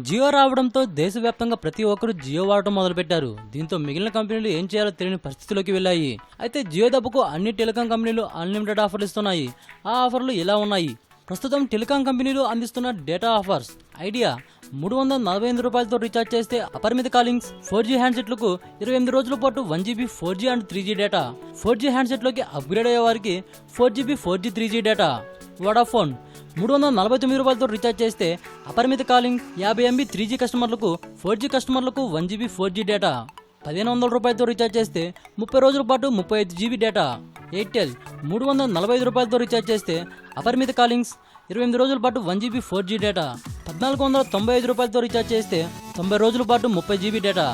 జియో రావడంతో దేశవ్యాప్తంగా ప్రతి ఒక్కరూ జియో వాడటం మొదలుపెట్టారు. దీంతో మిగిలిన కంపెనీలు ఏం చేయాలో తెలియని పరిస్థితిలోకి వెళ్ళాయి. అయితే జియో దెబ్బకు అన్ని టెలికాం కంపెనీలు అన్లిమిటెడ్ ఆఫర్లు ఇస్తున్నాయి. ఆ ఆఫర్లు ఇలా ఉన్నాయి. ప్రస్తుతం టెలికాం కంపెనీలు అందిస్తున్న డేటా ఆఫర్స్. ఐడియా 348 రూపాయలతో రీఛార్జ్ చేస్తే అపరిమిత కాలింగ్స్, 4G హ్యాండ్సెట్లకు 28 రోజుల పాటు 1GB 4G and 3G data. 4G హ్యాండ్సెట్లోకి upgrade అయ్యే వారికి 4GB 4G 3G data. Vodafone 349 రూపాయలతో రీఛార్జ్ చేస్తే అపరిమిత కాలింగ్, 50 MB 3G కస్టమర్లకు, 4G కస్టమర్లకు 1GB 4G డేటా. 1500 రూపాయలతో రీఛార్జ్ చేస్తే 30 రోజుల పాటు 35GB డేటా. ఎయిర్టెల్ 345 రూపాయలతో రీఛార్జ్ చేస్తే అపరిమిత కాలింగ్స్, 28 రోజుల పాటు 1GB 4G డేటా. 1495 రూపాయలతో రీఛార్జ్ చేస్తే 90 రోజుల పాటు 30GB డేటా.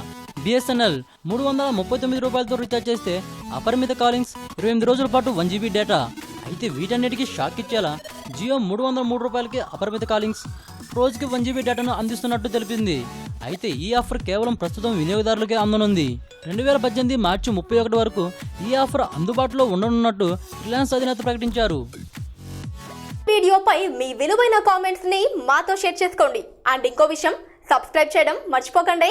BSNL 339 రూపాయలతో రీఛార్జ్ చేస్తే అపరిమిత కాలింగ్స్, 28 రోజుల పాటు 1GB డేటా. అయితే వీటన్నిటికీ షాక్ ఇచ్చేలా జియో 303 రూపాయలకి అపరిమిత కాలింగ్స్, రోజుకి 1GB డేటాను అందిస్తున్నట్టు తెలిపింది. అయితే ఈ ఆఫర్ కేవలం ప్రస్తుతం వినియోగదారులకే అందనుంది. 2018 మార్చి 31 వరకు ఈ ఆఫర్ అందుబాటులో ఉండనున్నట్టు రిలయన్స్ అధినేత ప్రకటించారు. వీడియోపై మీ విలువైన కామెంట్స్ ని మాతో షేర్ చేసుకోండి. అండ్ ఇంకో విషయం, సబ్స్క్రైబ్ చేయడం మర్చిపోకండి.